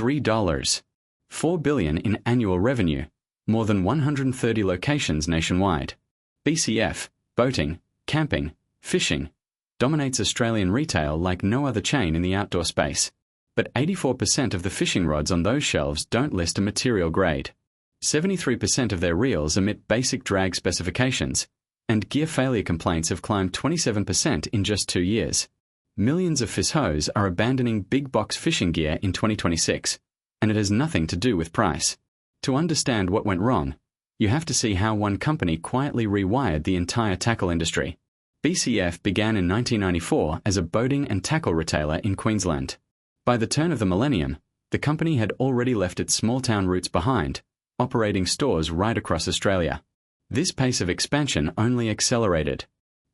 $4 billion in annual revenue, more than 130 locations nationwide. BCF, boating, camping, fishing, dominates Australian retail like no other chain in the outdoor space. But 84% of the fishing rods on those shelves don't list a material grade. 73% of their reels omit basic drag specifications, and gear failure complaints have climbed 27% in just 2 years. Millions of Fishos are abandoning big box fishing gear in 2026, and it has nothing to do with price. To understand what went wrong, you have to see how one company quietly rewired the entire tackle industry. BCF began in 1994 as a boating and tackle retailer in Queensland. By the turn of the millennium, the company had already left its small-town roots behind, operating stores right across Australia. This pace of expansion only accelerated.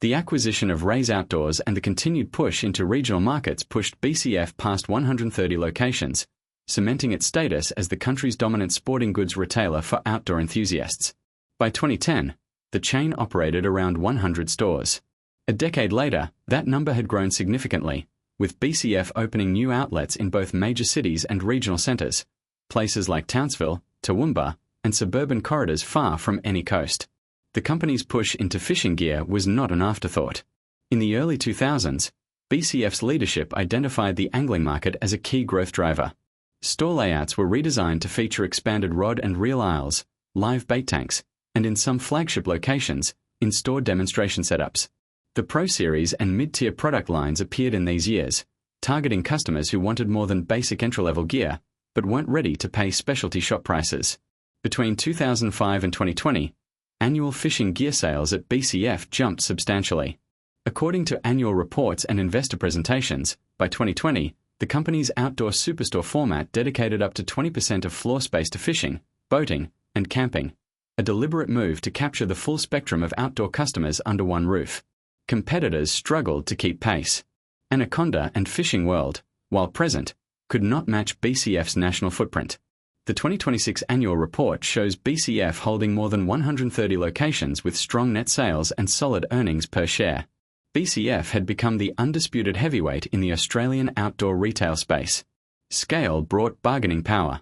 The acquisition of Ray's Outdoors and the continued push into regional markets pushed BCF past 130 locations, cementing its status as the country's dominant sporting goods retailer for outdoor enthusiasts. By 2010, the chain operated around 100 stores. A decade later, that number had grown significantly, with BCF opening new outlets in both major cities and regional centres, places like Townsville, Toowoomba, and suburban corridors far from any coast. The company's push into fishing gear was not an afterthought. In the early 2000s, BCF's leadership identified the angling market as a key growth driver. Store layouts were redesigned to feature expanded rod and reel aisles, live bait tanks, and in some flagship locations, in-store demonstration setups. The Pro Series and mid-tier product lines appeared in these years, targeting customers who wanted more than basic entry-level gear, but weren't ready to pay specialty shop prices. Between 2005 and 2020, annual fishing gear sales at BCF jumped substantially. According to annual reports and investor presentations, by 2020, the company's outdoor superstore format dedicated up to 20% of floor space to fishing, boating, and camping, a deliberate move to capture the full spectrum of outdoor customers under one roof. Competitors struggled to keep pace. Anaconda and Fishing World, while present, could not match BCF's national footprint. The 2026 annual report shows BCF holding more than 130 locations with strong net sales and solid earnings per share. BCF had become the undisputed heavyweight in the Australian outdoor retail space. Scale brought bargaining power.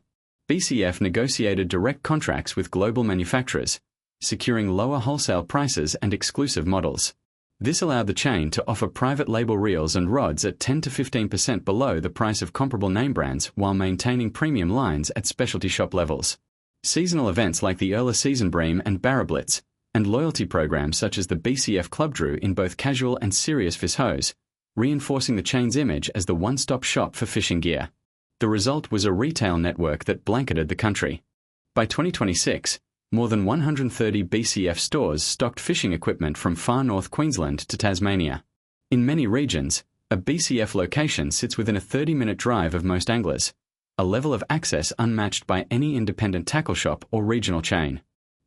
BCF negotiated direct contracts with global manufacturers, securing lower wholesale prices and exclusive models. This allowed the chain to offer private label reels and rods at 10 to 15% below the price of comparable name brands while maintaining premium lines at specialty shop levels. Seasonal events like the Early Season Bream and Barrablitz, and loyalty programs such as the BCF Club drew in both casual and serious Fishos, reinforcing the chain's image as the one-stop shop for fishing gear. The result was a retail network that blanketed the country. By 2026, more than 130 BCF stores stocked fishing equipment from far north Queensland to Tasmania. In many regions, a BCF location sits within a 30-minute drive of most anglers, a level of access unmatched by any independent tackle shop or regional chain.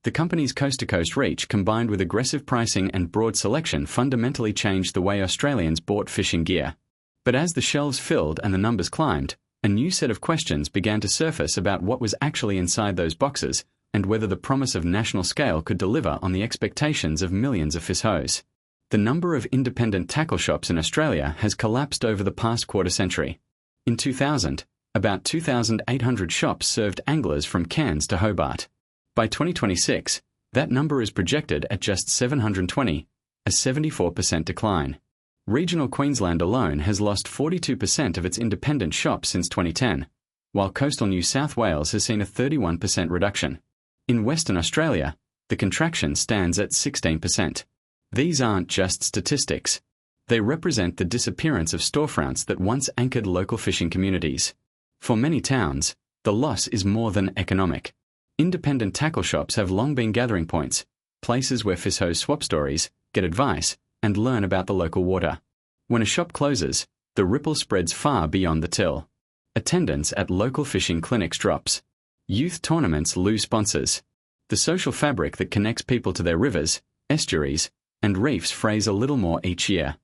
The company's coast-to-coast reach combined with aggressive pricing and broad selection fundamentally changed the way Australians bought fishing gear. But as the shelves filled and the numbers climbed, a new set of questions began to surface about what was actually inside those boxes and whether the promise of national scale could deliver on the expectations of millions of Fishos. The number of independent tackle shops in Australia has collapsed over the past quarter century. In 2000, about 2,800 shops served anglers from Cairns to Hobart. By 2026, that number is projected at just 720, a 74% decline. Regional Queensland alone has lost 42% of its independent shops since 2010, while coastal New South Wales has seen a 31% reduction. In Western Australia, the contraction stands at 16%. These aren't just statistics. They represent the disappearance of storefronts that once anchored local fishing communities. For many towns, the loss is more than economic. Independent tackle shops have long been gathering points, places where Fishos swap stories, get advice, and learn about the local water. When a shop closes, the ripple spreads far beyond the till. Attendance at local fishing clinics drops. Youth tournaments lose sponsors. The social fabric that connects people to their rivers, estuaries, and reefs frays a little more each year.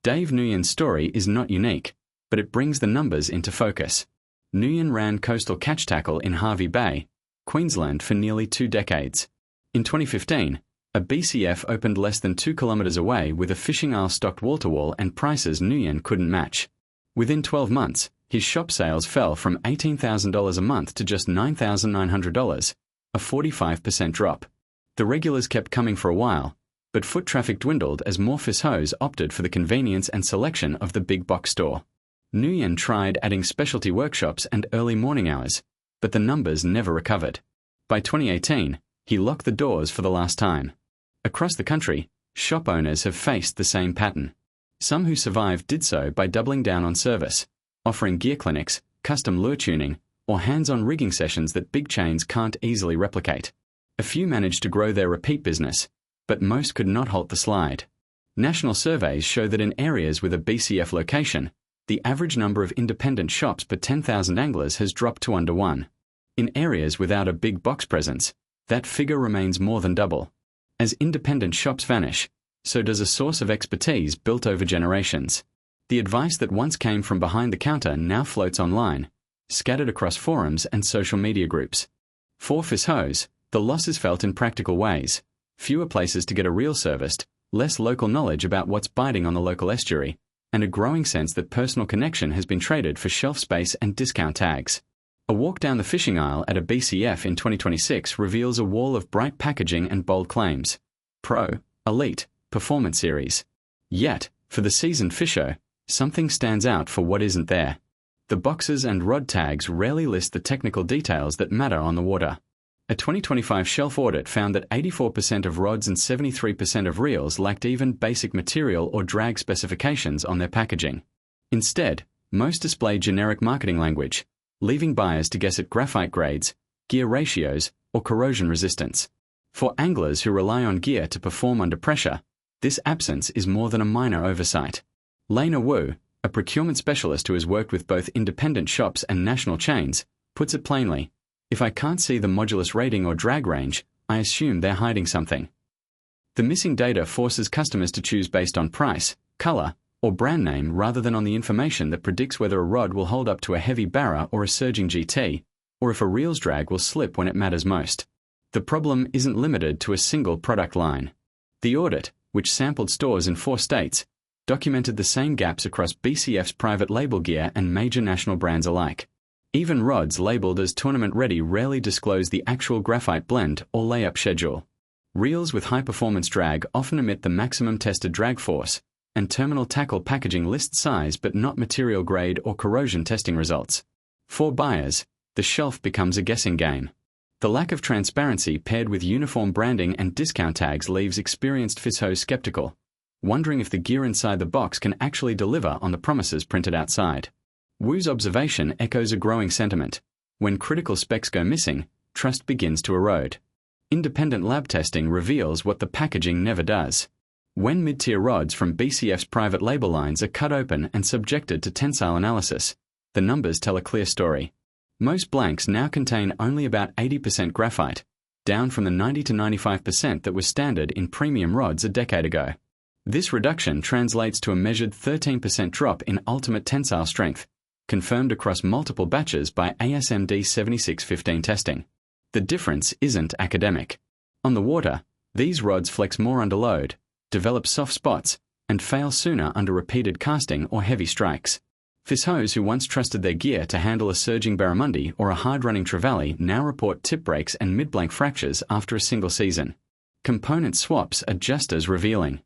Dave Nguyen's story is not unique, but it brings the numbers into focus. Nguyen ran coastal catch tackle in Hervey Bay, Queensland for nearly 2 decades. In 2015, a BCF opened less than 2 kilometres away with a fishing aisle stocked wall-to-wall and prices Nguyen couldn't match. Within 12 months, His shop sales fell from $18,000 a month to just $9,900, a 45% drop. The regulars kept coming for a while, but foot traffic dwindled as more Fishos opted for the convenience and selection of the big box store. Nguyen tried adding specialty workshops and early morning hours, but the numbers never recovered. By 2018, he locked the doors for the last time. Across the country, shop owners have faced the same pattern. Some who survived did so by doubling down on service, offering gear clinics, custom lure tuning, or hands-on rigging sessions that big chains can't easily replicate. A few managed to grow their repeat business, but most could not halt the slide. National surveys show that in areas with a BCF location, the average number of independent shops per 10,000 anglers has dropped to under 1. In areas without a big box presence, that figure remains more than double. As independent shops vanish, so does a source of expertise built over generations. The advice that once came from behind the counter now floats online, scattered across forums and social media groups. For Fishos, the loss is felt in practical ways: fewer places to get a reel serviced, less local knowledge about what's biting on the local estuary, and a growing sense that personal connection has been traded for shelf space and discount tags. A walk down the fishing aisle at a BCF in 2026 reveals a wall of bright packaging and bold claims: Pro, Elite, Performance Series. Yet, for the seasoned fisher, something stands out for what isn't there. The boxes and rod tags rarely list the technical details that matter on the water. A 2025 shelf audit found that 84% of rods and 73% of reels lacked even basic material or drag specifications on their packaging. Instead, most displayed generic marketing language, leaving buyers to guess at graphite grades, gear ratios, or corrosion resistance. For anglers who rely on gear to perform under pressure, this absence is more than a minor oversight. Lena Wu, a procurement specialist who has worked with both independent shops and national chains, puts it plainly: if I can't see the modulus rating or drag range, I assume they're hiding something. The missing data forces customers to choose based on price, color, or brand name rather than on the information that predicts whether a rod will hold up to a heavy barra or a surging GT, or if a reel's drag will slip when it matters most. The problem isn't limited to a single product line. The audit, which sampled stores in 4 states, documented the same gaps across BCF's private label gear and major national brands alike. Even rods labeled as tournament-ready rarely disclose the actual graphite blend or layup schedule. Reels with high-performance drag often emit the maximum tested drag force, and terminal tackle packaging lists size but not material grade or corrosion testing results. For buyers, the shelf becomes a guessing game. The lack of transparency paired with uniform branding and discount tags leaves experienced Fishos skeptical, wondering if the gear inside the box can actually deliver on the promises printed outside. Wu's observation echoes a growing sentiment: when critical specs go missing, trust begins to erode. Independent lab testing reveals what the packaging never does. When mid-tier rods from BCF's private label lines are cut open and subjected to tensile analysis, the numbers tell a clear story. Most blanks now contain only about 80% graphite, down from the 90 to 95% that was standard in premium rods a decade ago. This reduction translates to a measured 13% drop in ultimate tensile strength, confirmed across multiple batches by ASMD 7615 testing. The difference isn't academic. On the water, these rods flex more under load, develop soft spots, and fail sooner under repeated casting or heavy strikes. Fishos who once trusted their gear to handle a surging barramundi or a hard-running trevally now report tip breaks and mid-blank fractures after a single season. Component swaps are just as revealing.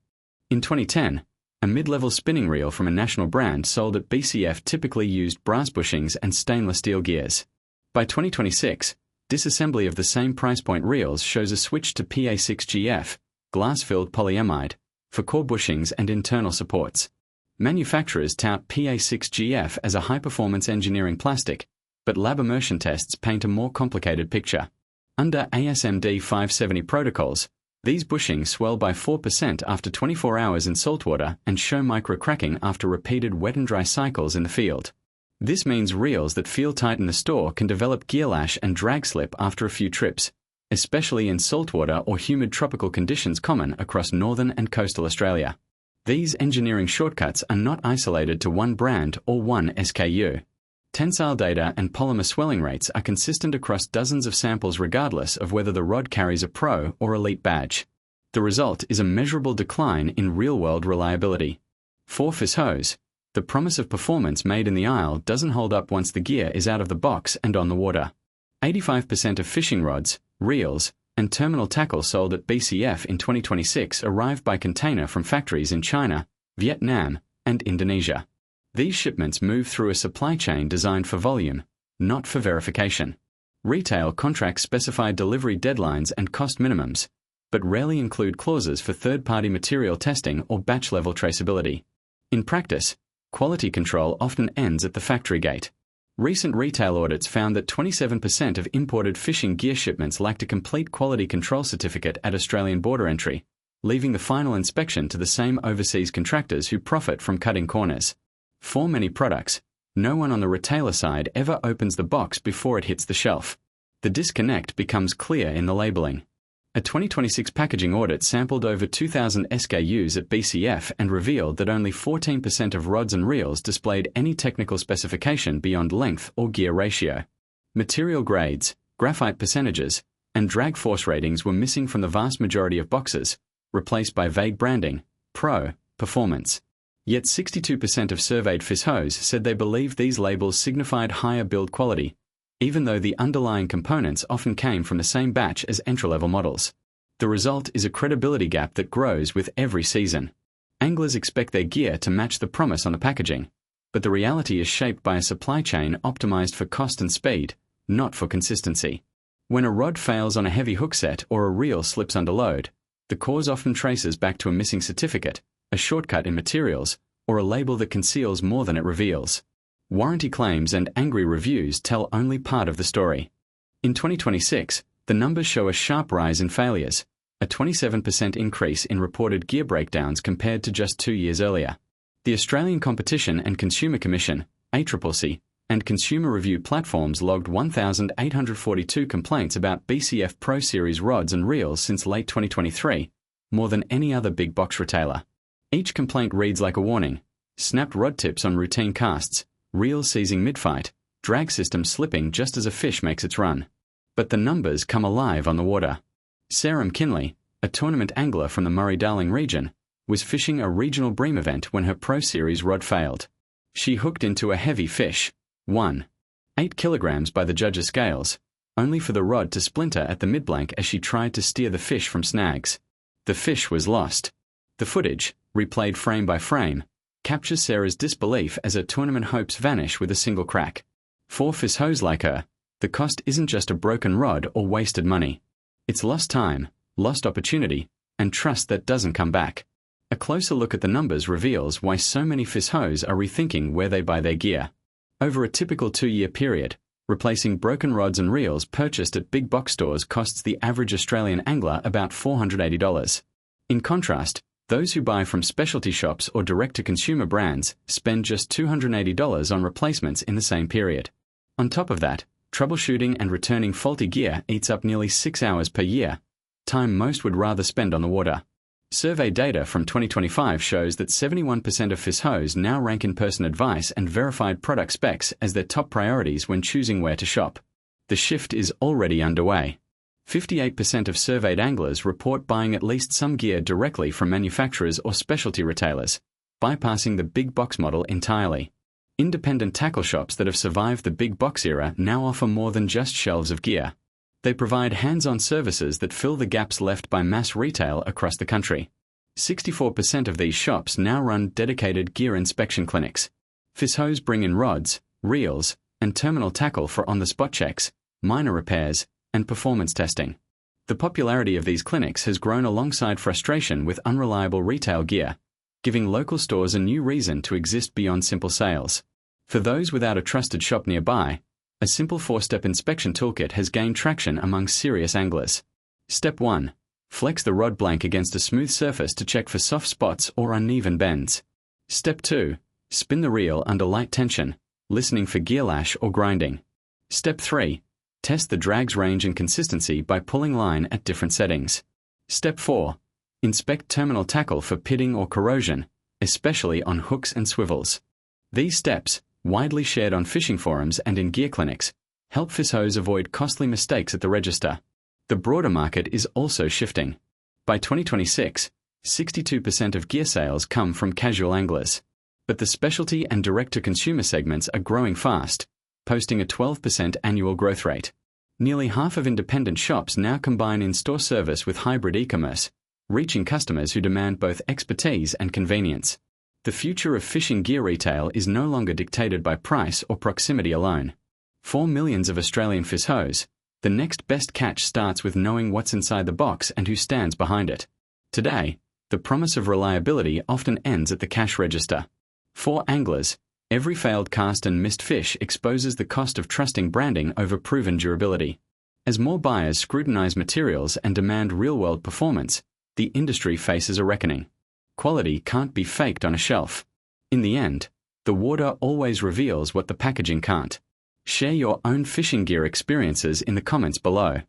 In 2010, a mid-level spinning reel from a national brand sold at BCF typically used brass bushings and stainless steel gears. By 2026, disassembly of the same price point reels shows a switch to PA6GF, glass-filled polyamide, for core bushings and internal supports. Manufacturers tout PA6GF as a high-performance engineering plastic, but lab immersion tests paint a more complicated picture. Under ASMD 570 protocols, these bushings swell by 4% after 24 hours in saltwater and show micro-cracking after repeated wet and dry cycles in the field. This means reels that feel tight in the store can develop gear lash and drag slip after a few trips, especially in saltwater or humid tropical conditions common across northern and coastal Australia. These engineering shortcuts are not isolated to one brand or one SKU. Tensile data and polymer swelling rates are consistent across dozens of samples regardless of whether the rod carries a Pro or Elite badge. The result is a measurable decline in real-world reliability. For Fishos, The promise of performance made in the aisle doesn't hold up once the gear is out of the box and on the water. 85% of fishing rods, reels, and terminal tackle sold at BCF in 2026 arrived by container from factories in China, Vietnam, and Indonesia. These shipments move through a supply chain designed for volume, not for verification. Retail contracts specify delivery deadlines and cost minimums, but rarely include clauses for third-party material testing or batch-level traceability. In practice, quality control often ends at the factory gate. Recent retail audits found that 27% of imported fishing gear shipments lacked a complete quality control certificate at Australian border entry, leaving the final inspection to the same overseas contractors who profit from cutting corners. For many products, no one on the retailer side ever opens the box before it hits the shelf. The disconnect becomes clear in the labeling. A 2026 packaging audit sampled over 2,000 SKUs at BCF and revealed that only 14% of rods and reels displayed any technical specification beyond length or gear ratio. Material grades, graphite percentages, and drag force ratings were missing from the vast majority of boxes, replaced by vague branding, Pro, Performance. Yet 62% of surveyed Fishos said they believed these labels signified higher build quality, even though the underlying components often came from the same batch as entry-level models. The result is a credibility gap that grows with every season. Anglers expect their gear to match the promise on the packaging, but the reality is shaped by a supply chain optimized for cost and speed, not for consistency. When a rod fails on a heavy hook set or a reel slips under load, the cause often traces back to a missing certificate, a shortcut in materials, or a label that conceals more than it reveals. Warranty claims and angry reviews tell only part of the story. In 2026, the numbers show a sharp rise in failures, a 27% increase in reported gear breakdowns compared to just 2 years earlier. The Australian Competition and Consumer Commission, ACCC, and consumer review platforms logged 1,842 complaints about BCF Pro Series rods and reels since late 2023, more than any other big box retailer. Each complaint reads like a warning: snapped rod tips on routine casts, reels seizing mid-fight, drag system slipping just as a fish makes its run. But the numbers come alive on the water. Sarah McKinley, a tournament angler from the Murray-Darling region, was fishing a regional bream event when her Pro Series rod failed. She hooked into a heavy fish, 1.8 kilograms by the judges' scales, only for the rod to splinter at the mid-blank as she tried to steer the fish from snags. The fish was lost. The footage, replayed frame by frame, captures Sarah's disbelief as her tournament hopes vanish with a single crack. For Fishos like her, the cost isn't just a broken rod or wasted money. It's lost time, lost opportunity, and trust that doesn't come back. A closer look at the numbers reveals why so many Fishos are rethinking where they buy their gear. Over a typical 2-year period, replacing broken rods and reels purchased at big box stores costs the average Australian angler about $480. In contrast, those who buy from specialty shops or direct-to-consumer brands spend just $280 on replacements in the same period. On top of that, troubleshooting and returning faulty gear eats up nearly 6 hours per year, time most would rather spend on the water. Survey data from 2025 shows that 71% of Fishos now rank in-person advice and verified product specs as their top priorities when choosing where to shop. The shift is already underway. 58% of surveyed anglers report buying at least some gear directly from manufacturers or specialty retailers, bypassing the big box model entirely. Independent tackle shops that have survived the big box era now offer more than just shelves of gear. They provide hands-on services that fill the gaps left by mass retail across the country. 64% of these shops now run dedicated gear inspection clinics. Fishos bring in rods, reels, and terminal tackle for on-the-spot checks, minor repairs, and performance testing. The popularity of these clinics has grown alongside frustration with unreliable retail gear, giving local stores a new reason to exist beyond simple sales. For those without a trusted shop nearby, a simple 4-step inspection toolkit has gained traction among serious anglers. Step 1. Flex the rod blank against a smooth surface to check for soft spots or uneven bends. Step 2. Spin the reel under light tension, listening for gear lash or grinding. Step 3. Test the drag's range and consistency by pulling line at different settings. Step 4. Inspect terminal tackle for pitting or corrosion, especially on hooks and swivels. These steps, widely shared on fishing forums and in gear clinics, help Fishos avoid costly mistakes at the register. The broader market is also shifting. By 2026, 62% of gear sales come from casual anglers. But the specialty and direct-to-consumer segments are growing fast, posting a 12% annual growth rate. Nearly half of independent shops now combine in-store service with hybrid e-commerce, reaching customers who demand both expertise and convenience. The future of fishing gear retail is no longer dictated by price or proximity alone. For millions of Australian Fishos, the next best catch starts with knowing what's inside the box and who stands behind it. Today, the promise of reliability often ends at the cash register. For anglers, every failed cast and missed fish exposes the cost of trusting branding over proven durability. As more buyers scrutinize materials and demand real-world performance, the industry faces a reckoning. Quality can't be faked on a shelf. In the end, the water always reveals what the packaging can't. Share your own fishing gear experiences in the comments below.